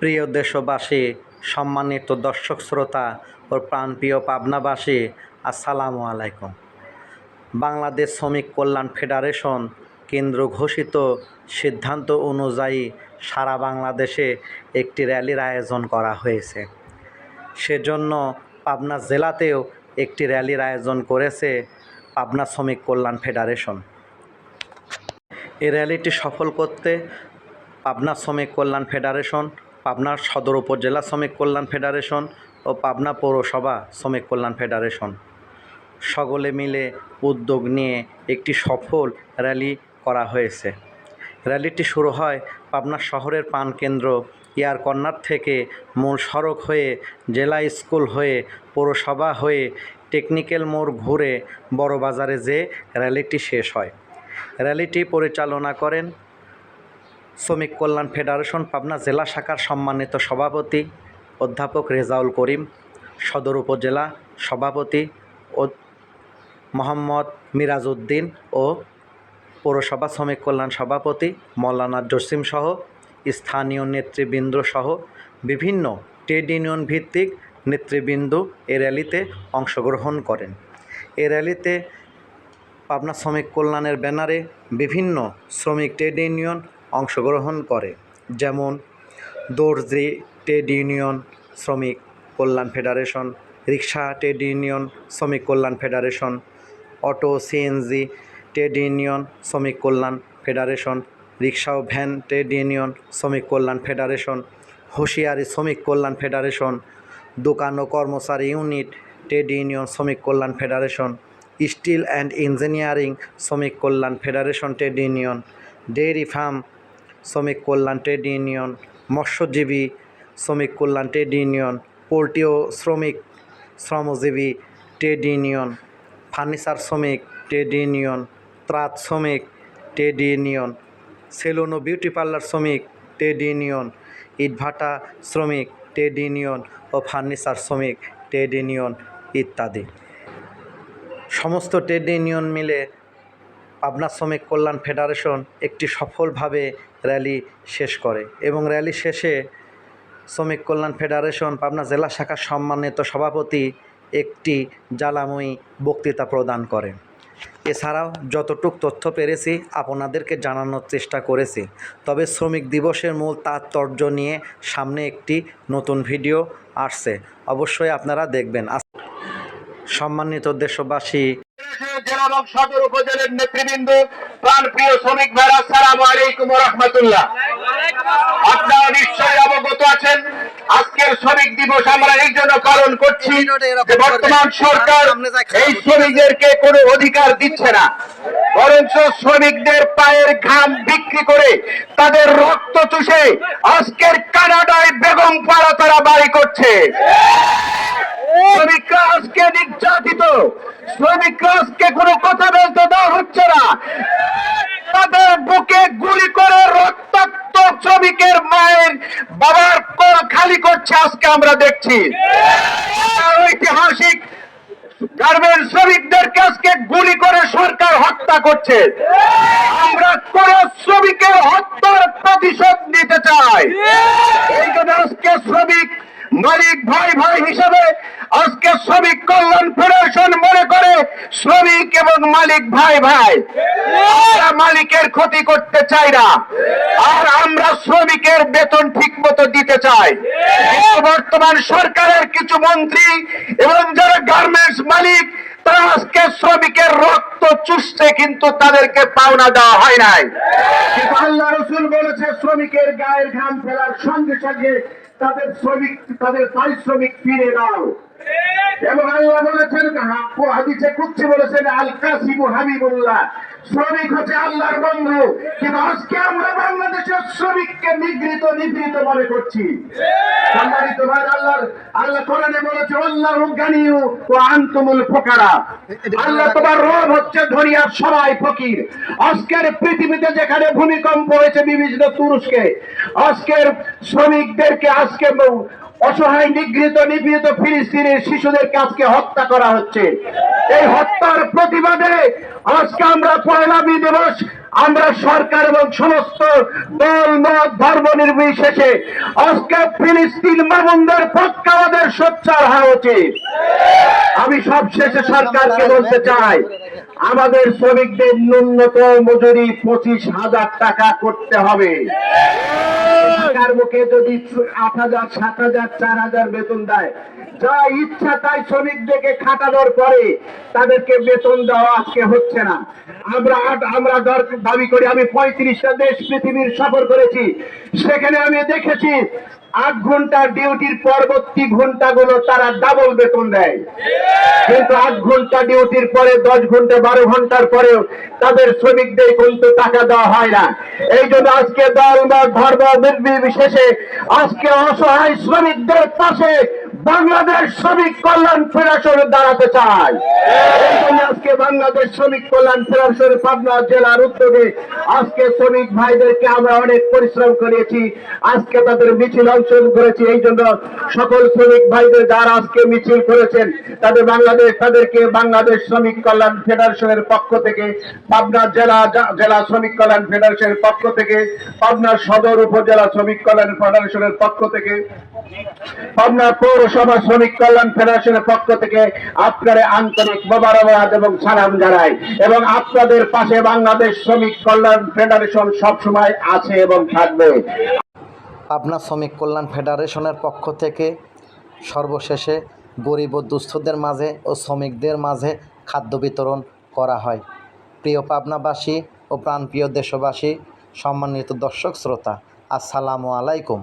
প্রিয় দেশবাসী, সম্মানিত দর্শক শ্রোতা ও প্রাণপ্রিয় পাবনাবাসী, আসসালামু আলাইকুম। বাংলাদেশ শ্রমিক কল্যাণ ফেডারেশন কেন্দ্র ঘোষিত সিদ্ধান্ত অনুযায়ী সারা বাংলাদেশে একটি র্যালির আয়োজন করা হয়েছে। সেজন্য পাবনা জেলাতেও একটি র্যালির আয়োজন করেছে পাবনা শ্রমিক কল্যাণ ফেডারেশন। এই র্যালিটি সফল করতে পাবনা শ্রমিক কল্যাণ ফেডারেশন, পাবনা সদর উপজেলা শ্রমিক কল্যাণ ফেডারেশন ও পাবনা পৌরসভা শ্রমিক কল্যাণ ফেডারেশন সকলে মিলে উদ্যোগ নিয়ে একটি সফল র্যালি করা হয়েছে। র্যালিটি শুরু হয় পাবনা শহরের প্রাণকেন্দ্র এয়ার কর্নার থেকে মূল সড়ক হয়ে জেলা স্কুল হয়ে পৌরসভা হয়ে টেকনিক্যাল মোড় ঘুরে বড় বাজারে যেয়ে র্যালিটি শেষ হয়। র্যালিটি পরিচালনা করেন শ্রমিক কল্যাণ ফেডারেশন পাবনা জেলা শাখার সম্মানিত সভাপতি অধ্যাপক রেজাউল করিম, সদর উপজেলা সভাপতি মোহাম্মদ মিরাজ উদ্দিন ও পৌরসভা শ্রমিক কল্যাণ সভাপতি মৌলানা জসিম সহ স্থানীয় নেতৃবৃন্দ সহ বিভিন্ন ট্রেড ইউনিয়ন ভিত্তিক নেতৃবৃন্দ এ র্যালিতে অংশগ্রহণ করেন। এ র্যালিতে পাবনা শ্রমিক কল্যাণের ব্যানারে বিভিন্ন শ্রমিক ট্রেড ইউনিয়ন অংশগ্রহণ করে, যেমন দর্জি ট্রেড ইউনিয়ন শ্রমিক কল্যাণ ফেডারেশন, রিক্সা ট্রেড ইউনিয়ন শ্রমিক কল্যাণ federation, auto CNG trade union শ্রমিক কল্যাণ ফেডারেশন, রিক্সা ও ভ্যান ট্রেড ইউনিয়ন শ্রমিক কল্যাণ ফেডারেশন, হুঁশিয়ারি শ্রমিক কল্যাণ ফেডারেশন, দোকান ও কর্মচারী ইউনিট ট্রেড ইউনিয়ন শ্রমিক কল্যাণ ফেডারেশন, স্টিল অ্যান্ড ইঞ্জিনিয়ারিং শ্রমিক কল্যাণ federation trade union, dairy farm শ্রমিক কল্যাণ ট্রেড ইউনিয়ন, মৎস্যজীবী শ্রমিক কল্যাণ ট্রেড ইউনিয়ন, পোল্ট্রি ও শ্রমজীবী ট্রেড ইউনিয়ন, ফার্নিচার শ্রমিক ট্রেড ইউনিয়ন, তাঁত শ্রমিক ট্রেড ইউনিয়ন, সেলুন ও বিউটি পার্লার শ্রমিক ট্রেড ইউনিয়ন, ইটভাটা শ্রমিক ট্রেড ইউনিয়ন ও ফার্নিচার শ্রমিক ট্রেড ইউনিয়ন ইত্যাদি। সমস্ত ট্রেড ইউনিয়ন মিলে পাবনা শ্রমিক কল্যাণ ফেডারেশন একটি সফলভাবে র্যালি শেষ করে এবং র্যালি শেষে শ্রমিক কল্যাণ ফেডারেশন পাবনা জেলা শাখার সম্মানিত সভাপতি একটি জ্বালাময়ী বক্তৃতা প্রদান করেন। এছাড়াও যতটুক তথ্য পেরেছি আপনাদেরকে জানানোর চেষ্টা করেছি। তবে শ্রমিক দিবসের মূল তাৎপর্য নিয়ে সামনে একটি নতুন ভিডিও আসছে, অবশ্যই আপনারা দেখবেন। সম্মানিত দেশবাসী, জেলা এবং সদর উপজেলার নেতৃবৃন্দ, প্রাণপ্রিয় শ্রমিক ভাইরা, আসসালামু আলাইকুম ওয়া রাহমাতুল্লাহ। আপনারা নিশ্চয়ই অবগত আছেন, আজকের শ্রমিক দিবস আমরা এই জন্য পালন করছি যে বর্তমান সরকার এই শ্রমিকদেরকে কোনো অধিকার দিচ্ছে না, বরঞ্চ শ্রমিকদের পায়ের ঘাম বিক্রি করে তাদের রক্ত চুষে আজকের কানাডায় বেগম পাড়া তারা বাড়ি করছে। শ্রমিকরা আজকে নির্যাতিত, শ্রমিকরা আজকে কোনো কথা বলতে দেওয়া হচ্ছে না, তাদের বুকে গুলি করে রক্তাক্ত শ্রমিকের মায়ের বাবার কোল খালি করছে আজকে আমরা দেখছি। ঐতিহাসিক গার্মেন্টস শ্রমিকদেরকে আজকে গুলি করে সরকার হত্যা করছে। আমরা কোন শ্রমিকের হত্যার প্রতিশোধ নিতে চাই। এই জন্য আজকে শ্রমিক মালিক ভাই ভাই হিসাবে আজকে শ্রমিক কল্যাণ ফেডারেশন মনে করে শ্রমিক এবং মালিক ভাই ভাই, আমরা মালিকের ক্ষতি করতে চাই না, আর আমরা শ্রমিকের বেতন ঠিক মতো দিতে চাই। বর্তমান সরকারের কিছু মন্ত্রী এবং যারা গার্মেন্টস মালিক, তারা আজকে শ্রমিকের রক্ত চুষছে, কিন্তু তাদেরকে পাওনা দেওয়া হয় নাই। কিন্তু আল্লাহ রসুল বলেছে শ্রমিকের গায়ের ঘাম ফেলার সঙ্গে সঙ্গে তাদের পারিশ্রমিক ফিরে দাও। এবং আল্লাহ বলেছেন, হাদিসে কুদসি বলেছেন, আল কাসিমু হাবিবুল্লাহ, শ্রমিক হচ্ছে আল্লাহর বন্ধু। কিন্তু আজকে আমরা বাংলাদেশের শ্রমিককে নিগৃহীত মনে করছি। সম্মানিত ভাই, আল্লাহ কোরআনে বলেছে, আল্লাহু গানিয়্যু ওয়া আনতুমুল ফুকারা, আল্লাহ তোমার রব হচ্ছে ধনী আর সবাই ফকির। আজকের পৃথিবীতে যেখানে ভূমিকম্প হয়েছে বিভিন্ন তুরস্কে, আজকের শ্রমিকদেরকে আজকে অসহায় নিগৃহীত নিপীড়িত ফিলিস্তিনের শিশুদেরকে আজকে হত্যা করা হচ্ছে। এই হত্যার প্রতিবাদে আজকে আমরা পয়লা মে দিবস আমরা সরকার এবং সমস্ত দল মত ধর্ম নির্বিশেষে আজকে ফিলিস্তিন মামুনদের পক্ষে আমাদের সোচ্চার হওয়া উচিত। আমি সবশেষে সরকারকে বলতে চাই, আমাদের শ্রমিকদের ন্যূনতম মজুরি 25,000 টাকা করতে হবে। ঢাকার মুখে যদি 8,000, 7,000, 4,000 বেতন দেয়, যা ইচ্ছা তাই শ্রমিকদেরকে খাটানোর পরে তাদেরকে বেতন দেওয়া আজকে হচ্ছে না। আমরা দাবি করি, আমি 35টা দেশ পৃথিবীর সফর করেছি, সেখানে আমি দেখেছি 8 ঘন্টা ডিউটির পরবর্তী ঘন্টাগুলো তারা ডাবল বেতন দেয়, কিন্তু 8 ঘন্টা ডিউটির পরে 10 ঘন্টা 12 ঘন্টার পরেও তাদের শ্রমিকদের কিন্তু টাকা দেওয়া হয় না। এই জন্য আজকে দল বা ধর্ম নির্বিশেষে আজকে অসহায় শ্রমিকদের পাশে বাংলাদেশ শ্রমিক কল্যাণ ফেডারেশন দাঁড়াতে চায়। এই জন্য আজকে বাংলাদেশ শ্রমিক কল্যাণ ফেডারেশন পাবনা জেলার উদ্যোগে আজকে শ্রমিক ভাইদেরকে আমরা অনেক পরিশ্রম করিয়েছি, আজকে তাদের মিছিল অংশগ্রহণ করেছি। এই জন্য সকল শ্রমিক ভাইদের যারা আজকে মিছিল করেছেন তাদেরকে বাংলাদেশ শ্রমিক কল্যাণ ফেডারেশনের পক্ষ থেকে, পাবনা জেলা শ্রমিক কল্যাণ ফেডারেশনের পক্ষ থেকে, পাবনা সদর উপজেলা শ্রমিক কল্যাণ ফেডারেশনের পক্ষ থেকে, পাবনা পৌরসভা শ্রমিক কল্যাণ ফেডারেশনের পক্ষ থেকে আপনাদের আন্তরিক মোবারকবাদ এবং সালাম জানাই। এবং আপনাদের পাশে বাংলাদেশ শ্রমিক কল্যাণ ফেডারেশন সবসময় আছে এবং থাকবে। পাবনা শ্রমিক কল্যাণ ফেডারেশনের পক্ষ থেকে সর্বশেষে গরিব ও দুস্থদের মাঝে ও শ্রমিকদের মাঝে খাদ্য বিতরণ করা হয়। প্রিয় পাবনাবাসী ও প্রাণপ্রিয় দেশবাসী, সম্মানিত দর্শক শ্রোতা, আসসালামু আলাইকুম।